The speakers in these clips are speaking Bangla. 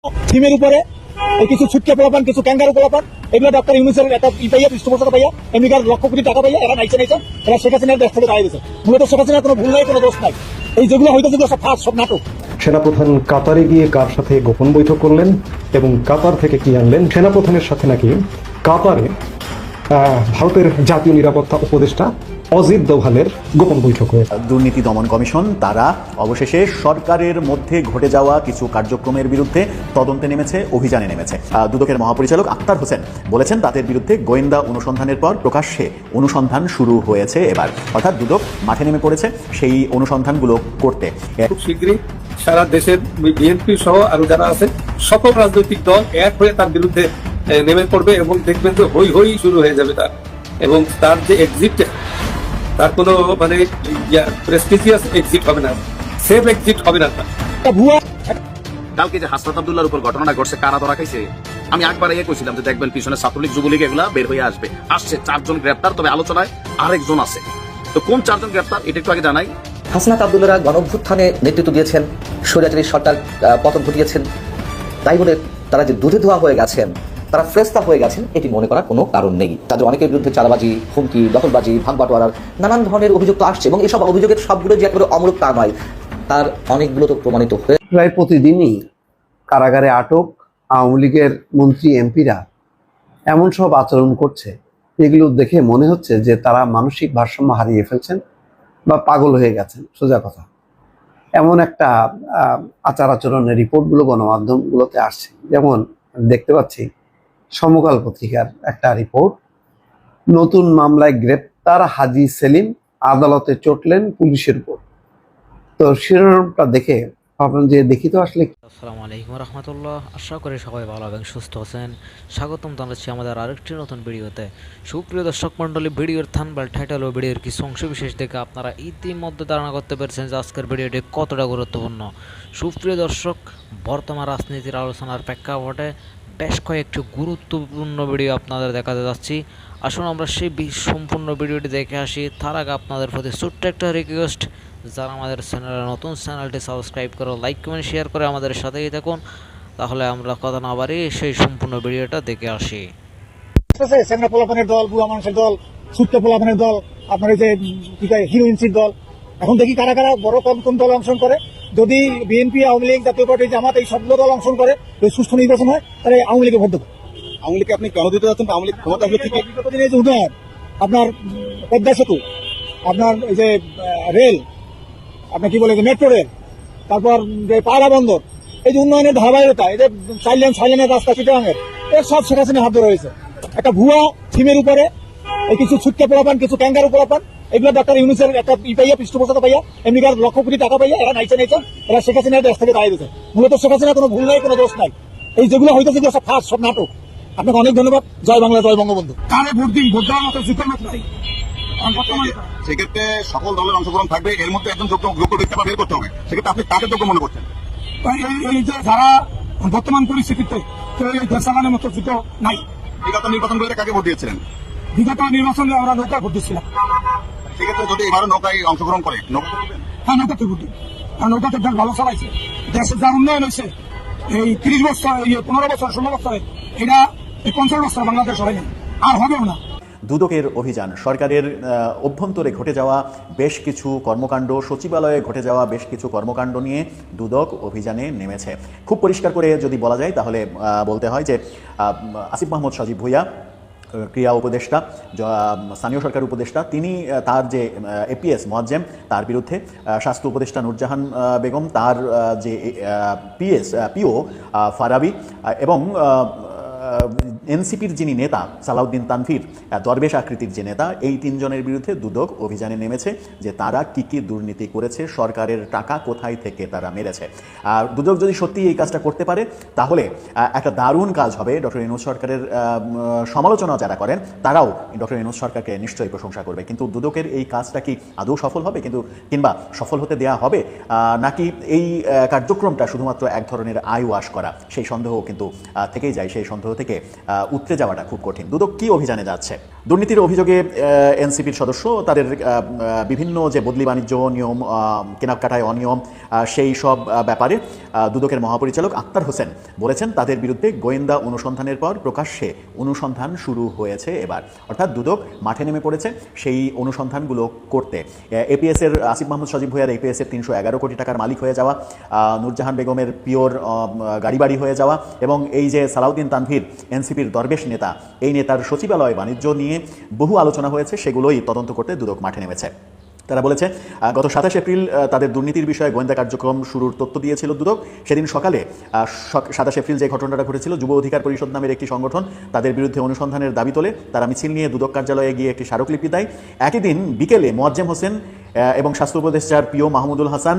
থিমের উপরে কিছু ছুটকে পোলাপান, কিছু ক্যাঙ্গারু পোলাপান, এগুলো ডক্টর ইউনুসের একটা পাইয়া পৃষ্ঠপোষকতা পাইয়া এমনিকার লক্ষ কোটি টাকা পাইয়া এরা নাইছে এরা শেখ হাসিনার দেশ থেকে দাঁড়িয়ে দিয়েছে। মূলত শেখ হাসিনার কোনো ভুল নাই, কোনো দোষ নাই। এই যেগুলো হইতেছে যেগুলো সব ফাঁস, সব নাটক। সেনাপ্রধান কাতারে গিয়ে কার সাথে গোপন বৈঠক করলেন এবং কাতার থেকে কি আনলেন? সেনাপ্রধানের সাথে নাকি কাতারে ভারতের জাতীয় নিরাপত্তা উপদেষ্টা অজিত দোভালের গোপন বৈঠক হয়েছে। দুর্নীতি দমন কমিশন তারা অবশেষে সরকারের মধ্যে ঘটে যাওয়া কিছু কার্যক্রমের বিরুদ্ধে তদন্তে নেমেছে, অভিযানে নেমেছে। দুদকের মহাপরিচালক আক্তার হোসেন বলেছেন তাদের বিরুদ্ধে গোয়েন্দা অনুসন্ধানের পর প্রকাশ্যে অনুসন্ধান শুরু হয়েছে এবার, অর্থাৎ দুদক মাঠে নেমে পড়েছে সেই অনুসন্ধানগুলো করতে। খুব শীঘ্রই সারা দেশের বিএনপি সহ আরো যারা আছে সকল রাজনৈতিক দল এক হয়ে তার বিরুদ্ধে নেমে পড়বে এবং দেখবেন যে হই হই শুরু হয়ে যাবে তার, এবং তার যে এক্সিট, তার কোনো মানে প্রেস্টিজিয়াস এক্সিট হবে না, সেফ এক্সিট হবে না। কালকে যে হাসনাত আব্দুল্লাহর উপর ঘটনাটা ঘটছে, কারা ধরা খাইছে, আমি একবার কইছিলাম যে দেখবেন পিছনে ছাত্রলীগ যুবলীগ এগুলা বের হয়ে আসবে। আসছে 4 জন গ্রেপ্তার, তবে আলোচনায় আরেকজন আছে। তো কোন 4 জন গ্রেপ্তার এটা একটু আগে জানাই। হাসনাত আব্দুল্লাহরা গণঅভ্যুত্থানে নেতৃত্ব দিয়েছেন, স্বৈরাচারী সরকার পতন ঘটিয়েছেন, তাই বলে তারা যে দুধে ধোয়া হয়ে গেছেন, তারা ফ্রেস্তা হয়ে গেছেন, এটি মনে করার কোনো কারণ নেই। তাদের অনেকের বিরুদ্ধে চাঁদাবাজি, হুমকি, দখলবাজি, ভাগবাটোয়ারার নানান ধরনের অভিযোগ তো আসছে, এবং এসব অভিযোগের সবগুলো যে একেবারে অমূলক তা নয়, তার অনেকগুলো তো প্রমাণিত হয়ে প্রায় প্রতিদিনই কারাগারে আটক আওয়ামী লীগের মন্ত্রী এমপিরা এমন সব আচরণ করছে, এগুলো দেখে মনে হচ্ছে যে তারা মানসিক ভারসাম্য হারিয়ে ফেলছেন বা পাগল হয়ে গেছেন, সোজা কথা। এমন একটা আচার আচরণের রিপোর্টগুলো গণমাধ্যমগুলোতে আসছে। যেমন দেখতে পাচ্ছি সমকাল পত্রিকার একটা রিপোর্ট, নতুন মামলায় গ্রেপ্তার হাজী সেলিম, আদালতে চটলেন পুলিশের উপর। তো শিরোনামটা দেখে ভাবলাম যে দেখি তো আসলে। আসসালামু আলাইকুম রহমতুল্লাহ, আশা করি সবাই ভালো এবং সুস্থ আছেন। স্বাগতম জানাচ্ছি আমাদের আরেকটি নতুন ভিডিওতে। সুপ্রিয় দর্শক মণ্ডলী, ভিডিওর থাম্বনেল, টাইটেল ও ভিডিওর কিছু অংশ বিশেষ দেখে আপনারা ইতিমধ্যে ধারণা করতে পেরেছেন যে আজকের ভিডিওটি কতটা গুরুত্বপূর্ণ। সুপ্রিয় দর্শক, বর্তমান রাজনীতির আলোচনার প্রেক্ষাপটে বেশ কয়েকটি গুরুত্বপূর্ণ ভিডিও আপনাদের দেখাতে যাচ্ছি। আসুন আমরা সেই সম্পূর্ণ ভিডিওটি দেখে আসি। তার আগে আপনাদের প্রতি ছোট্ট একটা রিকোয়েস্ট, যারা আমাদের চ্যানেলে নতুন, চ্যানেলটি সাবস্ক্রাইব করে লাইক কমেন্ট শেয়ার করে আমাদের সাথেই থাকুন। তাহলে আমরা কথা না বাড়িয়ে সেই সম্পূর্ণ ভিডিওটা দেখে আসি। সেনা পোলাপানের দল, বুয়া মানুষের দল, ছুটকে পোলাপানের দল, আপনার এই যে কি কয় হিরোইনসির দল, এখন দেখি কারা কারা বড় কোন দল অংশগ্রহণ করে। যদি বিএনপি, আওয়ামী লীগ, জাতীয় পার্টি, জামাত এই সবগুলো দল অংশগ্রহণ করে, যদি সুষ্ঠু নির্বাচন হয়, তাহলে আওয়ামী লীগে ভোট দেবো। আওয়ামী লীগকে আপনি কেন দিতে যাচ্ছেন? আওয়ামী লীগ ক্ষমতা আসলে ঠিক বিগত দিনে যে উন্নয়ন, আপনার পদ্মা সেতু, আপনার এই যে রেল, আপনার কি বলে যে মেট্রো রেল, তারপর যে পায়রা বন্দর, এই যে উন্নয়নের ধারাবাহিকতা, এই যে 4 লেন 6 লেনের রাস্তা চিটাগাঙের, এর সব শেখ হাসিনার হাত ধরে রয়েছে। একটা ভুয়া থিমের উপরে কিছু ছুটকে পোলাপান, কিছু ক্যাঙ্গারু পোলাপান, এগুলো ডক্টর ইউনুসের একটা পাইয়া পৃষ্ঠপোষকতা পাইয়া এমনিকার লক্ষ কোটি টাকা পাইয়া এরা নাইছে এরা শেখ হাসিনার দেশ থেকে দাঁড়িয়ে দিয়েছে। মূলত শেখ হাসিনার কোনো ভুল নাই, কোনো দোষ নাই। এই যেগুলো হইতেছে যেগুলো সব ফাঁস, সব নাটক। আপনাকে অনেক ধন্যবাদ। জয় বাংলা, জয় বঙ্গবন্ধু। কারে ভোট দিন, ভোট দেওয়ার মতো যোগ্য নাই। সেক্ষেত্রে সকল দলের অংশগ্রহণ থাকবে, এর মধ্যে একজন যোগ্য ব্যক্তি বের করতে হবে। সেক্ষেত্রে আপনি কাকে যোগ্য মনে করছেন? এই যে যারা বর্তমান পরিস্থিতিতে কেউ এই দেশ চালানোর মতো যোগ্য নাই। বিগত নির্বাচন করে কাকে ভোট দিয়েছিলেন? বিগত নির্বাচনে আমরা নৌকা ভোট দিচ্ছিলাম। সেক্ষেত্রে যদি এবারও নৌকায় অংশগ্রহণ করে, হ্যাঁ, নৌকাতে ভোট দিই। কারণ নৌকাতে বেশ ভালো চালাইছে, দেশের যার উন্নয়ন হয়েছে এই 30 বছর, 15 বছর, 16 বছরে, এটা 50 বছর বাংলাদেশ হয়নি, আর হবেও না। দুদকের অভিযান, সরকারের অভ্যন্তরে ঘটে যাওয়া বেশ কিছু কর্মকাণ্ড, সচিবালয়ে ঘটে যাওয়া বেশ কিছু কর্মকাণ্ড নিয়ে দুদক অভিযানে নেমেছে। খুব পরিষ্কার করে যদি বলা যায় তাহলে বলতে হয় যে আসিফ মাহমুদ সজীব ভুঁইয়া, ক্রীড়া উপদেষ্টা, স্থানীয় সরকার উপদেষ্টা, তিনি তার যে এপিএস মোয়াজ্জেম, তার বিরুদ্ধে স্বাস্থ্য উপদেষ্টা নূরজাহান বেগম, তার যে পিও ফারাবি এবং এনসিপির যিনি নেতা সালাউদ্দিন তানভীর, দরবেশ আকৃতির যে নেতা, এই 3 জনের বিরুদ্ধে দুদক অভিযানে নেমেছে যে তারা কি কি দুর্নীতি করেছে, সরকারের টাকা কোথায় থেকে তারা মেরেছে। আর দুদক যদি সত্যি এই কাজটা করতে পারে তাহলে একটা দারুণ কাজ হবে। ডক্টর ইউনূস সরকারের সমালোচনা যারা করেন তারাও ডক্টর ইউনূস সরকারকে নিশ্চয়ই প্রশংসা করবে। কিন্তু দুদকের এই কাজটা কি আদৌ সফল হবে, কিংবা সফল হতে দেয়া হবে, নাকি এই কার্যক্রমটা শুধুমাত্র এক ধরনের আই ওয়াশ করা, সেই সন্দেহ কিন্তু থেকেই যায়। সেই সন্দেহ থেকে উতরে যাওয়াটা খুব কঠিন। দুদক কি অভিযানে যাচ্ছে? দুর্নীতির অভিযোগে এনসিপির সদস্য তাদের বিভিন্ন যে বদলি বাণিজ্য নিয়ম, কেনাকাটায় অনিয়ম, সেই সব ব্যাপারে দুদকের মহাপরিচালক আক্তার হোসেন বলেছেন তাদের বিরুদ্ধে গোয়েন্দা অনুসন্ধানের পর প্রকাশ্যে অনুসন্ধান শুরু হয়েছে এবার, অর্থাৎ দুদক মাঠে নেমে পড়েছে সেই অনুসন্ধানগুলো করতে। এপিএস এর আসিফ মাহমুদ সজীব ভুঁইয়ার এপিএস এর 311 কোটি টাকার মালিক হয়ে যাওয়া, নূরজাহান বেগমের পিওর গাড়ি বাড়ি হয়ে যাওয়া, এবং এই যে সালাউদ্দিন তানভীর এনসিপির দরবেশ নেতা, এই নেতার সচিবালয় বাণিজ্য নিয়ে বহু আলোচনা হয়েছে, সেগুলোই তদন্ত করতে দুদক মাঠে নেমেছে। তারা বলেছে গত 27 এপ্রিল তাদের দুর্নীতির বিষয়ে গোয়েন্দা কার্যক্রম শুরুর তথ্য দিয়েছিল দুদক। সেদিন সকালে 27 এপ্রিল যে ঘটনাটা ঘটেছিল, যুব অধিকার পরিষদ নামের একটি সংগঠন তাদের বিরুদ্ধে অনুসন্ধানের দাবি তোলে। তারা মিছিল নিয়ে দুদক কার্যালয়ে গিয়ে একটি স্মারকলিপি দেয়। একই দিন বিকেলে মোয়াজ্জেম হোসেন এবং স্বাস্থ্য উপদেষ্টার পিও মাহমুদুল হাসান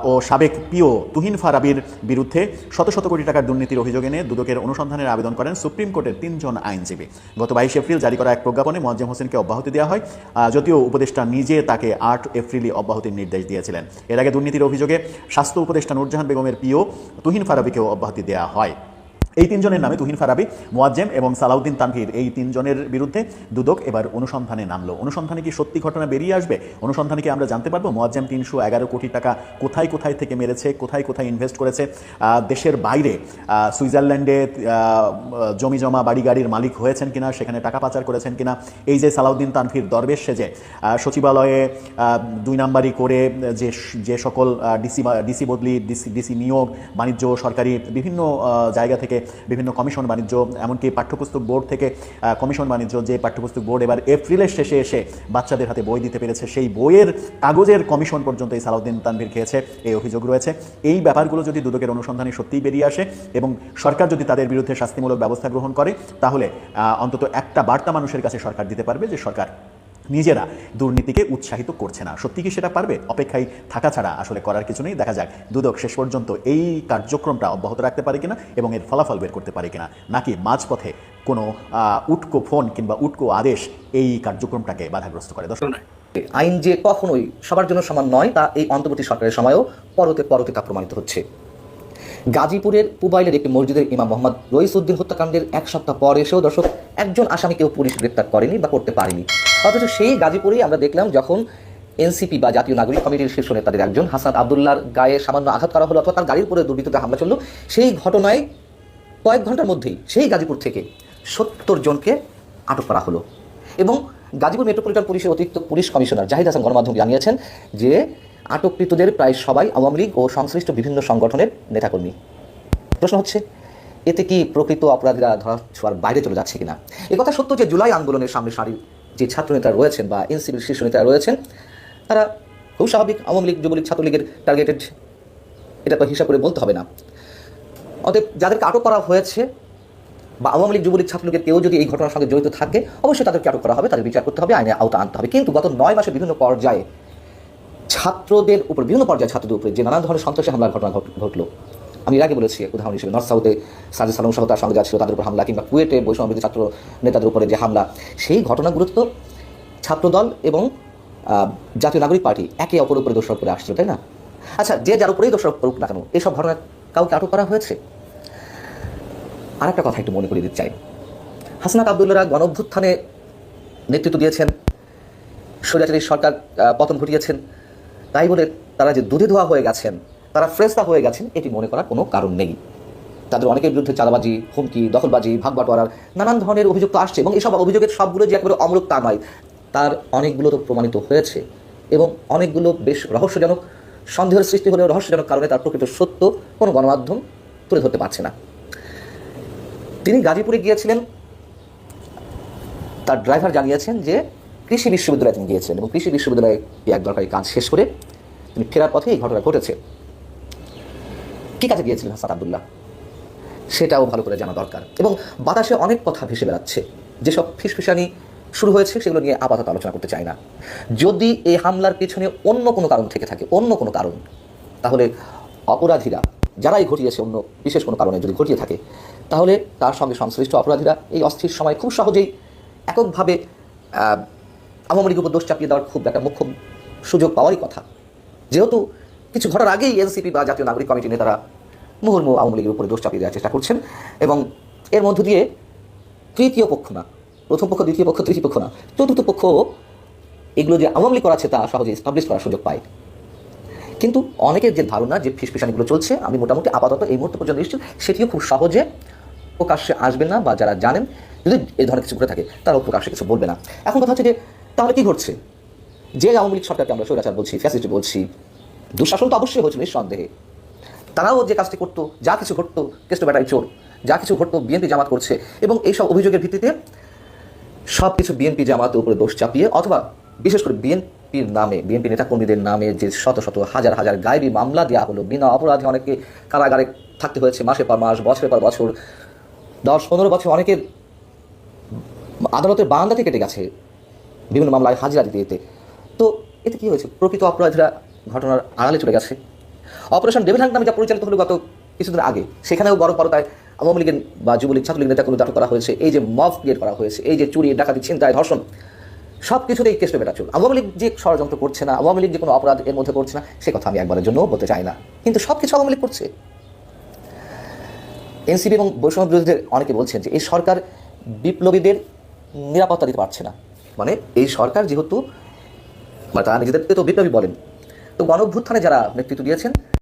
ও সাবেক পিও তুহিন ফারাবির বিরুদ্ধে শত শত কোটি টাকার দুর্নীতির অভিযোগ এনে দুদকের অনুসন্ধানের আবেদন করেন সুপ্রিম কোর্টের 3 জন আইনজীবী। গত 22 এপ্রিল জারি করা এক প্রজ্ঞাপনে মোয়াজ্জেম হোসেনকে অব্যাহতি দেওয়া হয়, যদিও উপদেষ্টা নিজে তাকে 8 এপ্রিলই অব্যাহতির নির্দেশ দিয়েছিলেন। এর আগে দুর্নীতির অভিযোগে স্বাস্থ্য উপদেষ্টা নূরজাহান বেগমের পিও তুহিন ফারাবিকেও অব্যাহতি দেওয়া হয়। এই 3 জনের নামে তুহিন ফারাবি, মোয়াজ্জেম এবং সালাউদ্দিন তানভীর, এই 3 জনের বিরুদ্ধে দুদক এবার অনুসন্ধানে নামলো। অনুসন্ধানে কি সত্যি ঘটনা বেরিয়ে আসবে? অনুসন্ধানে কি আমরা জানতে পারবো মোয়াজ্জেম 311 কোটি টাকা কোথায় কোথায় থেকে মেরেছে, কোথায় কোথায় ইনভেস্ট করেছে, দেশের বাইরে সুইজারল্যান্ডে জমি জমা বাড়ি গাড়ির মালিক হয়েছেন কিনা, সেখানে টাকা পাচার করেছেন কিনা, এই যে সালাউদ্দিন তানভীর দরবেশ সেজে সচিবালয়ে 2 নাম্বারি করে যে সকল ডিসি বদলি, ডিসি নিয়োগ, বাণিজ্য, সরকারি বিভিন্ন জায়গা থেকে বিভিন্ন কমিশন বাণিজ্য, এমনকি পাঠ্যপুস্তক বোর্ড থেকে কমিশন বাণিজ্য, যে পাঠ্যপুস্তক বোর্ড এবার এপ্রিলের শেষে এসে বাচ্চাদের হাতে বই দিতে পেরেছে, সেই বইয়ের কাগজের কমিশন পর্যন্ত এই সালাউদ্দিন তানভীর খেয়েছে, এই অভিযোগ রয়েছে। এই ব্যাপারগুলো যদি দুদকের অনুসন্ধানে সত্যিই বেরিয়ে আসে এবং সরকার যদি তাদের বিরুদ্ধে শাস্তিমূলক ব্যবস্থা গ্রহণ করে, তাহলে অন্তত একটা বার্তা মানুষের কাছে সরকার দিতে পারবে যে সরকার নিজেরা দুর্নীতিকে উৎসাহিত করছে না। সত্যি কি সেটা পারবে? অপেক্ষায় থাকা ছাড়া আসলে করার কিছু নেই। দেখা যাক দুদক শেষ পর্যন্ত এই কার্যক্রমটা অব্যাহত রাখতে পারে কিনা এবং এর ফলাফল বের করতে পারে কিনা, নাকি মাঝপথে কোনো উটকো ফোন কিংবা উটকো আদেশ এই কার্যক্রমটাকে বাধাগ্রস্ত করে। দর্শক, আইন যে কখনোই সবার জন্য সমান নয়, তা এই অন্তর্বর্তী সরকারের সময়ও পরতে পরতে তা প্রমাণিত হচ্ছে। গাজীপুরের পুবাইলের একটি মসজিদের ইমাম মোহাম্মদ রইসউদ্দিন হত্যাকাণ্ডের 1 সপ্তাহ পর এসেও দর্শক একজন আসামিকেও পুলিশ গ্রেপ্তার করেনি বা করতে পারেনি। অথচ সেই গাজীপুরেই আমরা দেখলাম যখন এনসিপি বা জাতীয় নাগরিক কমিটির শীর্ষ নেতাদের একজন হাসান আবদুল্লাহর গায়ে সামান্য আঘাত করা হলো অথবা তার গাড়ির উপরে দুর্বৃত্তদের হামলা চললো, সেই ঘটনায় কয়েক ঘন্টার মধ্যেই সেই গাজীপুর থেকে 70 জনকে আটক করা হলো। এবং গাজীপুর মেট্রোপলিটন পুলিশের অতিরিক্ত পুলিশ কমিশনার জাহিদ হাসান গণমাধ্যমে জানিয়েছেন যে আটককৃতদের প্রায় সবাই আওয়ামী লীগ ও সংশ্লিষ্ট বিভিন্ন সংগঠনের নেতাকর্মী। প্রশ্ন হচ্ছে, এতে কি প্রকৃত অপরাধীরা ধরা ছোঁয়ার বাইরে চলে যাচ্ছে কিনা? একথা সত্য যে জুলাই আন্দোলনের সামনে সারির যে ছাত্রনেতারা রয়েছেন বা এনসিপির শীর্ষ নেতারা রয়েছেন, তারা খুব স্বাভাবিক আওয়ামী লীগ, যুবলীগ, ছাত্রলীগের টার্গেটেড, এটা তো হিসাব করে বলতে হবে না। অতএব যাদেরকে আটক করা হয়েছে বা আওয়ামী লীগ, যুবলীগ, ছাত্রলীগের কেউ যদি এই ঘটনার সঙ্গে জড়িত থাকে, অবশ্যই তাদেরকে আটক করা হবে, তাদের বিচার করতে হবে, আইনে আওতা আনতে হবে। কিন্তু গত 9 মাসে বিভিন্ন পর্যায়ে ছাত্রদের উপর, বিভিন্ন পর্যায়ে ছাত্রদের উপরে যে নানান ধরনের সন্ত্রাসী হামলার ঘটনা ঘটলো, আমি এর আগে বলেছি উদাহরণ হিসেবে নর্থ সাউথে সাজিদ সালাম সহ তার সঙ্গে যা ছিল তাদের উপর হামলা, কিংবা কুয়েটে বৈষম্যবিরোধী ছাত্র নেতাদের উপরে যে হামলা, সেই ঘটনাগুলো তো ছাত্রদল এবং জাতীয় নাগরিক পার্টি একে অপরের উপরে দোষারোপ করে আসছিল, তাই না? আচ্ছা, যে যার উপরেই দোষারোপ করুক না কেন, এইসব ঘটনা কাউকে আটক করা হয়েছে? আর একটা কথা একটু মনে করিয়ে দিতে চাই, হাসনাত আবদুল্লাহরা গণঅভ্যুত্থানে নেতৃত্ব দিয়েছেন, স্বৈরাচারী সরকার পতন ঘটিয়েছেন, তাই বলে তারা যে দুধে ধোয়া হয়ে গেছেন, তারা ফ্রেস্তা হয়ে গেছেন, এটি মনে করার কোনো কারণ নেই। তাদের অনেকের বিরুদ্ধে চাঁদাবাজি, হুমকি, দখলবাজি, ভাগ বাটোয়ারার নানান ধরনের অভিযোগ তো আসছে, এবং এইসব অভিযোগের সবগুলো যে একেবারে অমূলক তা নয়, তার অনেকগুলো তো প্রমাণিত হয়েছে, এবং অনেকগুলো বেশ রহস্যজনক, সন্দেহের সৃষ্টি হলেও রহস্যজনক কারণে তার প্রকৃত সত্য কোনো গণমাধ্যম তুলে ধরতে পারছে না। তিনি গাজীপুরে গিয়েছিলেন, তার ড্রাইভার জানিয়েছেন যে কৃষি বিশ্ববিদ্যালয়ে তিনি গিয়েছিলেন, এবং কৃষি বিশ্ববিদ্যালয়ে এক দরকারি কাজ শেষ করে তিনি ফেরার পথে এই ঘটনা ঘটেছে। কী কাজে গিয়েছিলেন হাসান আবদুল্লাহ, সেটাও ভালো করে জানা দরকার। এবং বাতাসে অনেক কথা ভেসে বেড়াচ্ছে, যেসব ফিসফিসানি শুরু হয়েছে সেগুলো নিয়ে আপাতত আলোচনা করতে চাই না। যদি এই হামলার পেছনে অন্য কোনো কারণ থেকে থাকে, অন্য কোনো কারণ, তাহলে অপরাধীরা যারাই ঘটিয়েছে, অন্য বিশেষ কোনো কারণে যদি ঘটিয়ে থাকে, তাহলে তার সঙ্গে সংশ্লিষ্ট অপরাধীরা এই অস্থির সময় খুব সহজেই এককভাবে আওয়ামী লীগের উপর দোষ চাপিয়ে দেওয়ার খুব একটা মুখ্য সুযোগ পাওয়ারই কথা। যেহেতু কিছু ঘটার আগেই এনসিপি বা জাতীয় নাগরিক কমিটি নেতারা মুহুর্মুহু আওয়ামী লীগের উপরে দোষ চাপিয়ে দেওয়ার চেষ্টা করছেন, এবং এর মধ্য দিয়ে তৃতীয় পক্ষ না, প্রথম পক্ষ, দ্বিতীয় পক্ষ, তৃতীয় পক্ষ না, চতুর্থ পক্ষ এগুলো যে আওয়ামী লীগ করাচ্ছে তা সহজে এস্টাবলিশ করার সুযোগ পায়। কিন্তু অনেকের যে ধারণা যে ফিসফিসানিগুলো চলছে, আমি মোটামুটি আপাতত এই মুহূর্ত পর্যন্ত নিশ্চিত সেটিও খুব সহজে প্রকাশ্যে আসবে না, বা যারা জানেন যদি এই ধরনের কিছু করে থাকে তারাও প্রকাশ্যে কিছু বলবে না। এখন কথা হচ্ছে যে তাহলে কি ঘটছে? যে আওয়ামী লীগ সরকারকে আমরা স্বৈরাচার বলছি, ফ্যাসিস্ট বলছি, দুঃশাসন তো অবশ্যই হয়েছিল নিঃসন্দেহে, তারাও যে কাজটি করতো, যা কিছু ঘটতো, কেষ্ট ব্যাটারি চোর, যা কিছু ঘটতো বিএনপি জামাত করছে, এবং এইসব অভিযোগের ভিত্তিতে সব কিছু বিএনপি জামাতের উপরে দোষ চাপিয়ে, অথবা বিশেষ করে বিএনপির নামে, বিএনপি নেতাকর্মীদের নামে যে শত শত হাজার হাজার গায়েবী মামলা দেওয়া হলো, বিনা অপরাধে অনেকে কারাগারে থাকতে হয়েছে মাসের পর মাস, বছরের পর বছর, 10-15 বছর অনেকের আদালতের বারান্দাতে কেটে গেছে বিভিন্ন মামলায় হাজিরা দিতে দিতে। তো এতে কী হয়েছে? প্রকৃত অপরাধীরা ঘটনার আড়ালে চলে গেছে। অপারেশন ডেভিল হান্ট নামে যা পরিচালিত হলো গত কিছুদিন আগে, সেখানেও বড় পর্দায় আওয়ামী লীগের বা যুবলীগ ছাত্রলীগ নেতাকর্মী আটক করা হয়েছে, এই যে মব ক্রিয়েট করা হয়েছে, এই যে চুরি, ডাকাতি, ছিনতাই, ধর্ষণ, সব কিছুতেই কেষ্ট বেটা চোর। আওয়ামী লীগ যে ষড়যন্ত্র করছে না, আওয়ামী লীগ যে কোনো অপরাধ এর মধ্যে করছে না, সে কথা আমি একবারের জন্য বলতে চাই না, কিন্তু সব কিছু আওয়ামী লীগ করছে। এনসিপি এবং বৈষম্য বিরোধীদের অনেকে বলছেন যে এই সরকার বিপ্লবীদের নিরাপত্তা দিতে পারছে না। মানে এই সরকার যেহেতু, মানে তারা নিজেদেরকে তো বিপ্লবী বলেন, তো গণঅভ্যুত্থানে যারা নেতৃত্ব দিয়েছেন